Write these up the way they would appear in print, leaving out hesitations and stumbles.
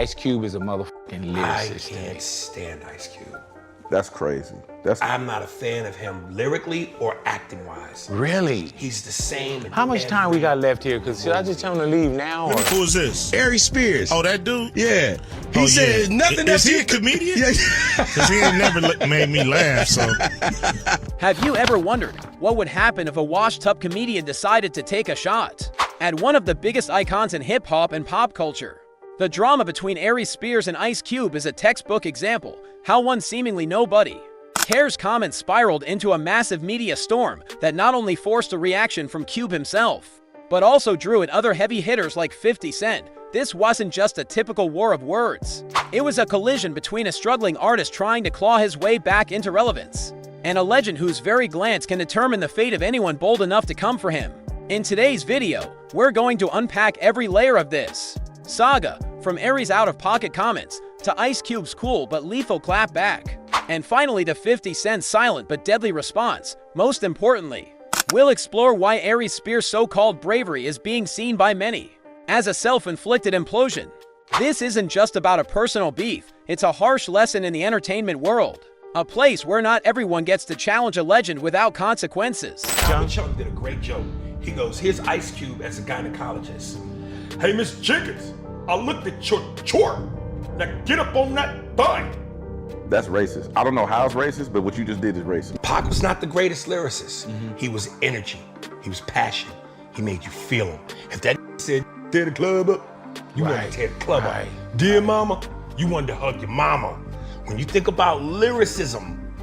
Ice Cube is a motherfucking I lyricist. can't stand Ice Cube. That's crazy. I'm not a fan of him lyrically or acting-wise. Really? He's the same. How much time we got left here? Because should I just tell him to leave now? Or? Who is this? Aries Spears. Oh, that dude? Yeah. He said nothing Is he a comedian? Yeah. Because he ain't never made me laugh, so. Have you ever wondered what would happen if a washed-up comedian decided to take a shot at one of the biggest icons in hip-hop and pop culture? The drama between Aries Spears and Ice Cube is a textbook example how one seemingly nobody cares comment spiraled into a massive media storm that not only forced a reaction from Cube himself, but also drew in other heavy hitters like 50 Cent. This wasn't just a typical war of words. It was a collision between a struggling artist trying to claw his way back into relevance and a legend whose very glance can determine the fate of anyone bold enough to come for him. In today's video, we're going to unpack every layer of this saga, from Aries' out-of-pocket comments to Ice Cube's cool but lethal clapback, and finally to 50 Cent's silent but deadly response. Most importantly, we'll explore why Aries Spears' so-called bravery is being seen by many as a self-inflicted implosion. This isn't just about a personal beef, it's a harsh lesson in the entertainment world, a place where not everyone gets to challenge a legend without consequences. Chuck did a great joke. He goes, here's Ice Cube as a gynecologist. Hey, Miss Jenkins, I looked at your chart. Now get up on that thigh. That's racist. I don't know how it's racist, but what you just did is racist. Pac was not the greatest lyricist. He was energy. He was passion. He made you feel him. If that said tear the club up, you wanted to tear the club up. Dear mama, you wanted to hug your mama. When you think about lyricism,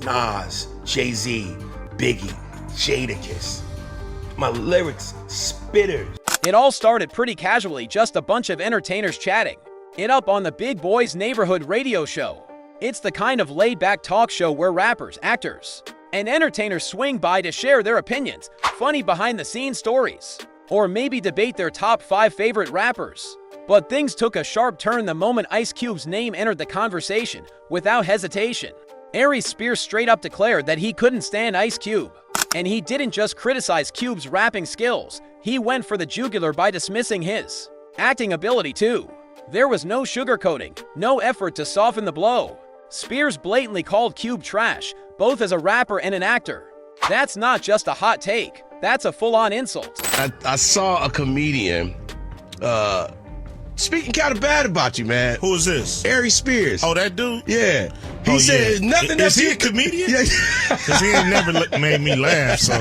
Nas, Jay-Z, Biggie, Jadakiss, my lyrics, spitters. It all started pretty casually, just a bunch of entertainers chatting it up on the Big Boys Neighborhood radio show. It's the kind of laid-back talk show where rappers, actors, and entertainers swing by to share their opinions, funny behind-the-scenes stories, or maybe debate their top 5 favorite rappers. But things took a sharp turn the moment Ice Cube's name entered the conversation. Without hesitation, Aries Spears straight up declared that he couldn't stand Ice Cube. And he didn't just criticize Cube's rapping skills, he went for the jugular by dismissing his acting ability too. There was no sugarcoating, no effort to soften the blow. Spears blatantly called Cube trash, both as a rapper and an actor. That's not just a hot take, that's a full-on insult. I saw a comedian speaking kind of bad about you, man. Who is this? Aries Spears. Oh, that dude? Yeah. He said nothing. Is he a comedian? Yeah. Because he ain't never made me laugh, so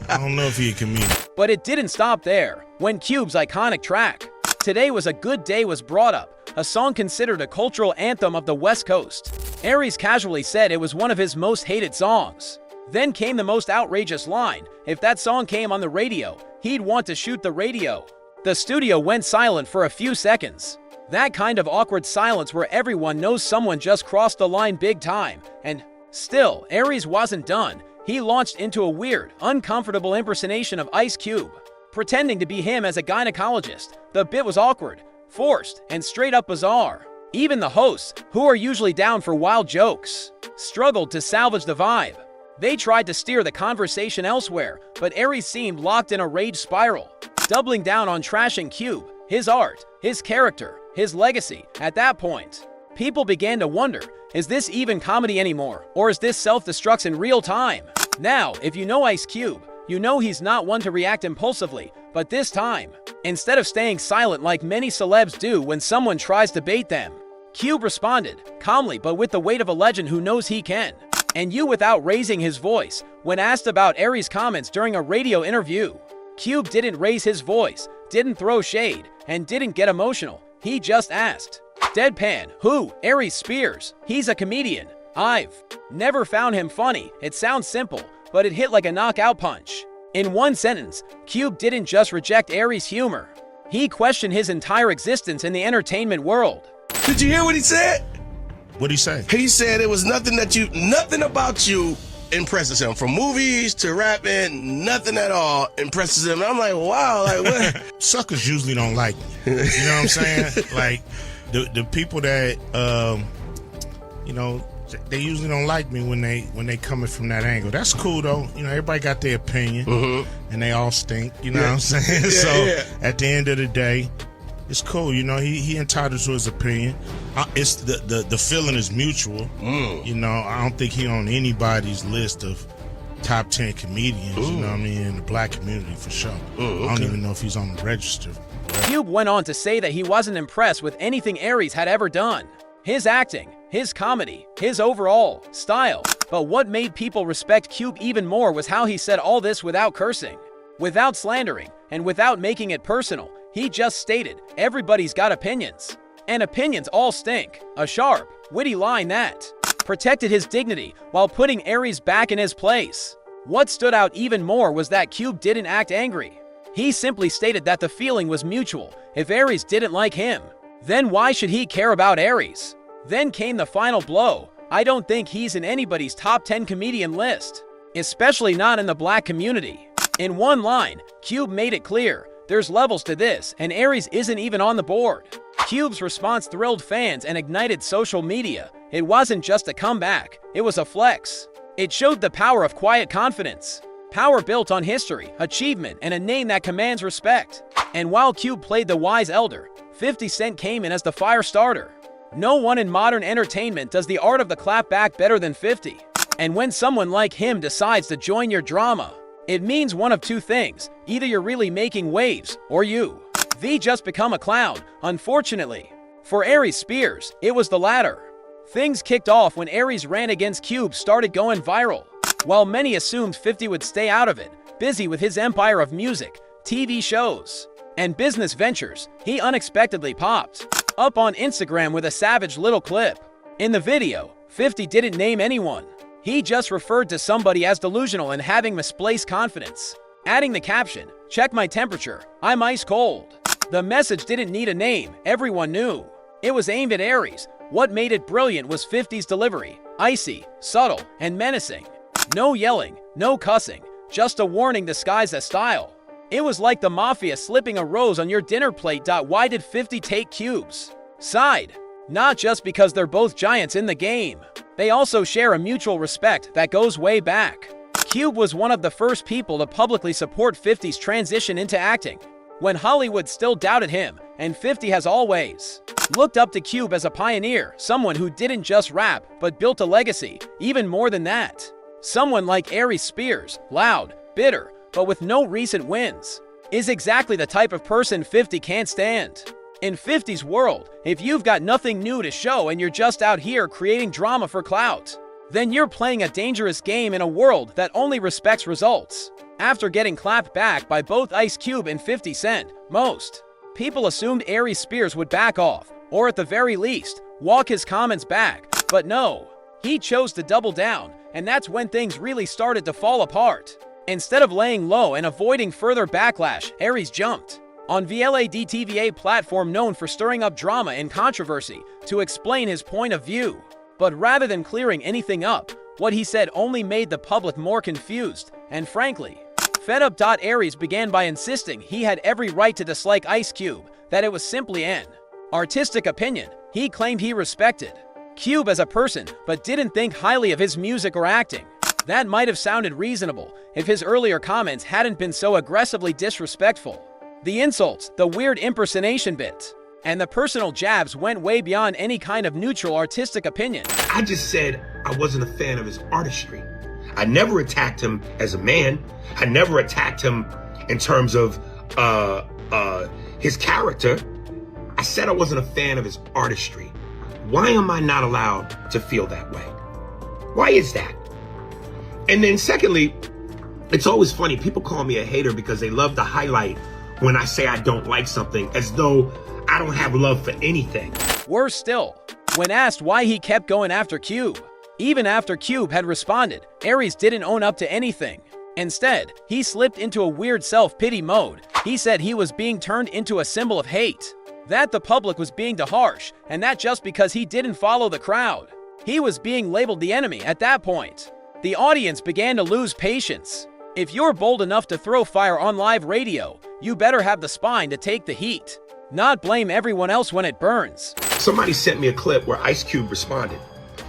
I don't know if he a comedian. But it didn't stop there. When Cube's iconic track, Today Was a Good Day, was brought up, a song considered a cultural anthem of the West Coast, Aries casually said it was one of his most hated songs. Then came the most outrageous line: if that song came on the radio, he'd want to shoot the radio. The studio went silent for a few seconds. That kind of awkward silence where everyone knows someone just crossed the line big time. And still, Aries wasn't done. He launched into a weird, uncomfortable impersonation of Ice Cube, pretending to be him as a gynecologist. The bit was awkward, forced, and straight up bizarre. Even the hosts, who are usually down for wild jokes, struggled to salvage the vibe. They tried to steer the conversation elsewhere, but Aries seemed locked in a rage spiral, doubling down on trashing Cube, his art, his character, his legacy. At that point, people began to wonder, is this even comedy anymore, or is this self-destruct in real time? Now, if you know Ice Cube, you know he's not one to react impulsively, but this time, instead of staying silent like many celebs do when someone tries to bait them, Cube responded, calmly but with the weight of a legend who knows he can. And you without raising his voice. When asked about Aries' comments during a radio interview, Cube didn't raise his voice, didn't throw shade, and didn't get emotional. He just asked, deadpan, who? Aries Spears. He's a comedian. I've never found him funny. It sounds simple, but it hit like a knockout punch. In one sentence, Cube didn't just reject Aries' humor. He questioned his entire existence in the entertainment world. Did you hear what he said? What'd he say? He said it was nothing about you impresses him. From movies to rapping, nothing at all impresses him. And I'm like, wow, like what? Suckers usually don't like me. You know what I'm saying? Like the people that you know, they usually don't like me when they coming from that angle. That's cool though. You know, everybody got their opinion, and they all stink. You know what I'm saying? At the end of the day, it's cool. You know, he entitled to his opinion. It's the feeling is mutual. You know, I don't think he on anybody's list of top 10 comedians. You know what I mean, in the black community for sure. I don't even know if he's on the register. Cube went on to say that he wasn't impressed with anything Aries had ever done. His acting, his comedy, his overall style. But what made people respect Cube even more was how he said all this without cursing, without slandering, and without making it personal. He just stated, everybody's got opinions. And opinions all stink. A sharp, witty line that protected his dignity while putting Aries back in his place. What stood out even more was that Cube didn't act angry. He simply stated that the feeling was mutual. If Aries didn't like him, then why should he care about Aries? Then came the final blow. I don't think he's in anybody's top 10 comedian list, especially not in the black community. In one line, Cube made it clear, there's levels to this, and Aries isn't even on the board. Cube's response thrilled fans and ignited social media. It wasn't just a comeback, it was a flex. It showed the power of quiet confidence. Power built on history, achievement, and a name that commands respect. And while Cube played the wise elder, 50 Cent came in as the fire starter. No one in modern entertainment does the art of the clapback better than 50. And when someone like him decides to join your drama, it means one of two things. Either you're really making waves, or you just become a clown, unfortunately. For Aries Spears, it was the latter. Things kicked off when Aries ran against Cube started going viral. While many assumed 50 would stay out of it, busy with his empire of music, TV shows, and business ventures, he unexpectedly popped up on Instagram with a savage little clip. In the video, 50 didn't name anyone. He just referred to somebody as delusional and having misplaced confidence, adding the caption, "Check my temperature, I'm ice cold." The message didn't need a name, everyone knew. It was aimed at Aries. What made it brilliant was 50's delivery, icy, subtle, and menacing. No yelling, no cussing, just a warning disguised as style. It was like the mafia slipping a rose on your dinner plate. Why did 50 take Cube's side? Not just because they're both giants in the game. They also share a mutual respect that goes way back. Cube was one of the first people to publicly support 50's transition into acting, when Hollywood still doubted him, and 50 has always looked up to Cube as a pioneer, someone who didn't just rap, but built a legacy, even more than that. Someone like Aries Spears, loud, bitter, but with no recent wins, is exactly the type of person 50 can't stand. In 50's world, if you've got nothing new to show and you're just out here creating drama for clout, then you're playing a dangerous game in a world that only respects results. After getting clapped back by both Ice Cube and 50 Cent, most people assumed Aries Spears would back off, or at the very least, walk his comments back. But no, he chose to double down, and that's when things really started to fall apart. Instead of laying low and avoiding further backlash, Aries jumped on VLAD-TVA platform known for stirring up drama and controversy to explain his point of view. But rather than clearing anything up, what he said only made the public more confused, and frankly, fed up. Aries began by insisting he had every right to dislike Ice Cube, that it was simply an artistic opinion. He claimed he respected Cube as a person, but didn't think highly of his music or acting. That might have sounded reasonable if his earlier comments hadn't been so aggressively disrespectful. The insults, the weird impersonation bit, and the personal jabs went way beyond any kind of neutral artistic opinion. I just said I wasn't a fan of his artistry. I never attacked him as a man. I never attacked him in terms of his character. I said I wasn't a fan of his artistry. Why am I not allowed to feel that way? Why is that? And then secondly, it's always funny. People call me a hater because they love to highlight when I say I don't like something, as though I don't have love for anything. Worse still, when asked why he kept going after Cube, even after Cube had responded, Aries didn't own up to anything. Instead, he slipped into a weird self-pity mode. He said he was being turned into a symbol of hate, that the public was being too harsh, and that just because he didn't follow the crowd, he was being labeled the enemy. At that point, the audience began to lose patience. If you're bold enough to throw fire on live radio, you better have the spine to take the heat, not blame everyone else when it burns. Somebody sent me a clip where Ice Cube responded.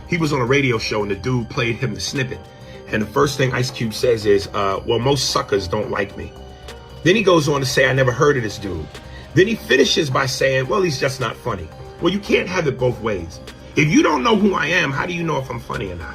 He was on a radio show and the dude played him the snippet. And the first thing Ice Cube says is, well, most suckers don't like me. Then he goes on to say, I never heard of this dude. Then he finishes by saying, well, he's just not funny. Well, you can't have it both ways. If you don't know who I am, how do you know if I'm funny or not?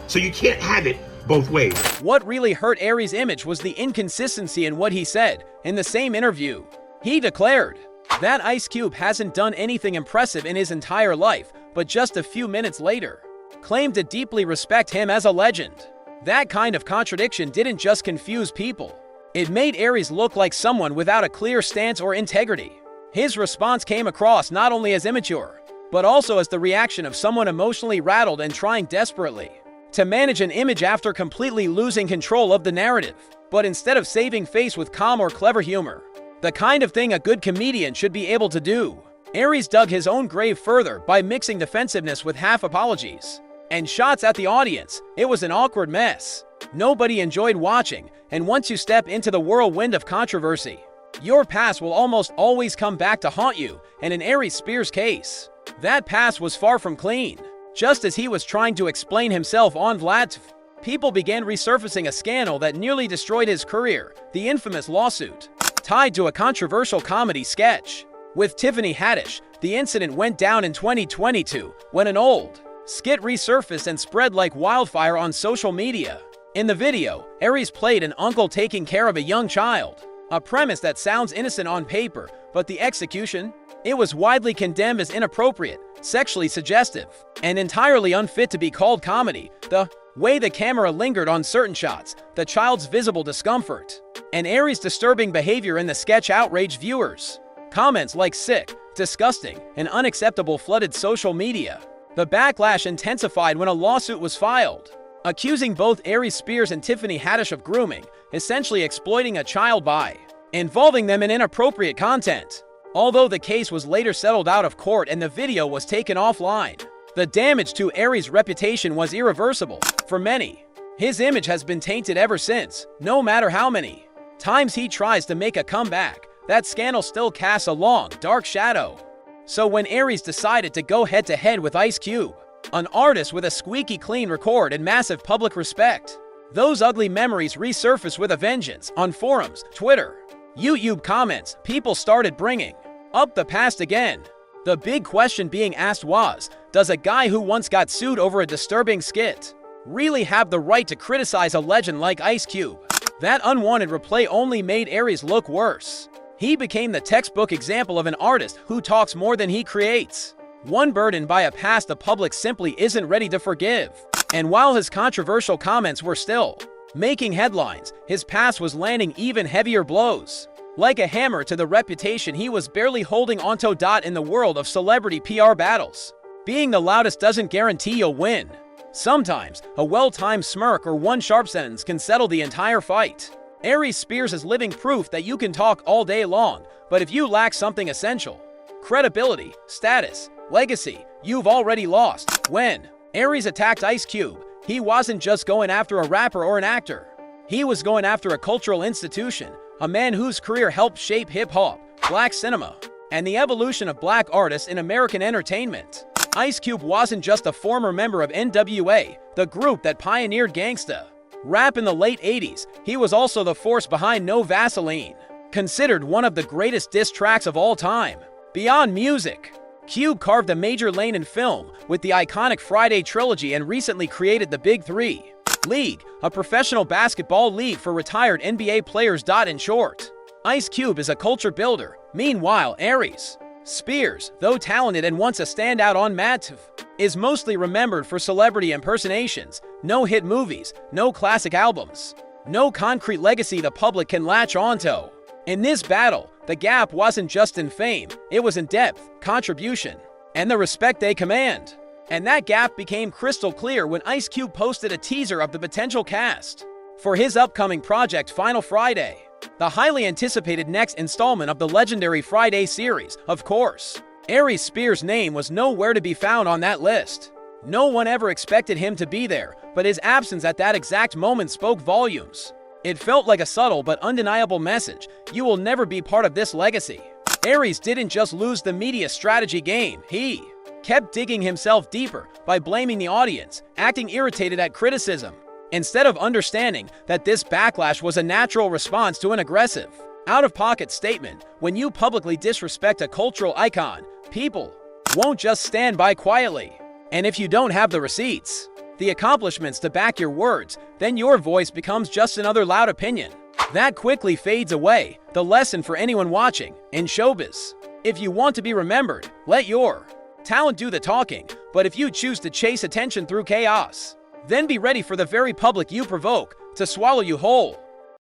So you can't have it both ways. What really hurt Aries' image was the inconsistency in what he said. In the same interview, he declared that Ice Cube hasn't done anything impressive in his entire life, but just a few minutes later, claimed to deeply respect him as a legend. That kind of contradiction didn't just confuse people. It made Aries look like someone without a clear stance or integrity. His response came across not only as immature, but also as the reaction of someone emotionally rattled and trying desperately to manage an image after completely losing control of the narrative. But instead of saving face with calm or clever humor, the kind of thing a good comedian should be able to do, Aries dug his own grave further by mixing defensiveness with half apologies and shots at the audience. It was an awkward mess. Nobody enjoyed watching, and once you step into the whirlwind of controversy, your past will almost always come back to haunt you, and in Aries Spears' case, that past was far from clean. Just as he was trying to explain himself on Vlad, people began resurfacing a scandal that nearly destroyed his career, the infamous lawsuit tied to a controversial comedy sketch with Tiffany Haddish. The incident went down in 2022 when an old skit resurfaced and spread like wildfire on social media. In the video, Aries played an uncle taking care of a young child, a premise that sounds innocent on paper, but the execution? It was widely condemned as inappropriate, sexually suggestive, and entirely unfit to be called comedy. The way the camera lingered on certain shots, the child's visible discomfort, and Aries' disturbing behavior in the sketch outraged viewers. Comments like sick, disgusting, and unacceptable flooded social media. The backlash intensified when a lawsuit was filed, accusing both Aries Spears and Tiffany Haddish of grooming, essentially exploiting a child by involving them in inappropriate content. Although the case was later settled out of court and the video was taken offline, the damage to Aries' reputation was irreversible. For many, his image has been tainted ever since. No matter how many times he tries to make a comeback, that scandal still casts a long, dark shadow. So when Aries decided to go head-to-head with Ice Cube, an artist with a squeaky clean record and massive public respect, those ugly memories resurfaced with a vengeance. On forums, Twitter, YouTube comments, people started bringing up the past again. The big question being asked was, does a guy who once got sued over a disturbing skit really have the right to criticize a legend like Ice Cube? That unwanted replay only made Aries look worse. He became the textbook example of an artist who talks more than he creates, one burdened by a past the public simply isn't ready to forgive. And while his controversial comments were still making headlines, his past was landing even heavier blows. Like a hammer to the reputation he was barely holding onto. In the world of celebrity PR battles, being the loudest doesn't guarantee you'll win. Sometimes, a well-timed smirk or one sharp sentence can settle the entire fight. Aries Spears is living proof that you can talk all day long, but if you lack something essential, credibility, status, legacy, you've already lost. When Aries attacked Ice Cube, he wasn't just going after a rapper or an actor. He was going after a cultural institution, a man whose career helped shape hip-hop, black cinema, and the evolution of black artists in American entertainment. Ice Cube wasn't just a former member of NWA, the group that pioneered gangsta rap in the late 80s. He was also the force behind No Vaseline, considered one of the greatest diss tracks of all time. Beyond music, Cube carved a major lane in film with the iconic Friday trilogy and recently created the Big Three League, a professional basketball league for retired NBA players. In short, Ice Cube is a culture builder. Meanwhile, Aries Spears, though talented and once a standout on Madtv, is mostly remembered for celebrity impersonations. No hit movies, no classic albums, no concrete legacy the public can latch onto. In this battle, the gap wasn't just in fame, it was in depth, contribution, and the respect they command. And that gap became crystal clear when Ice Cube posted a teaser of the potential cast for his upcoming project Final Friday, the highly anticipated next installment of the legendary Friday series. Of course, Aries Spears' name was nowhere to be found on that list. No one ever expected him to be there, but his absence at that exact moment spoke volumes. It felt like a subtle but undeniable message: you will never be part of this legacy. Aries didn't just lose the media strategy game, he kept digging himself deeper by blaming the audience, acting irritated at criticism, instead of understanding that this backlash was a natural response to an aggressive out-of-pocket statement. When you publicly disrespect a cultural icon, people won't just stand by quietly. And if you don't have the receipts, the accomplishments to back your words, then your voice becomes just another loud opinion that quickly fades away. The lesson for anyone watching in showbiz: if you want to be remembered, let your talent do the talking. But if you choose to chase attention through chaos, then be ready for the very public you provoke to swallow you whole.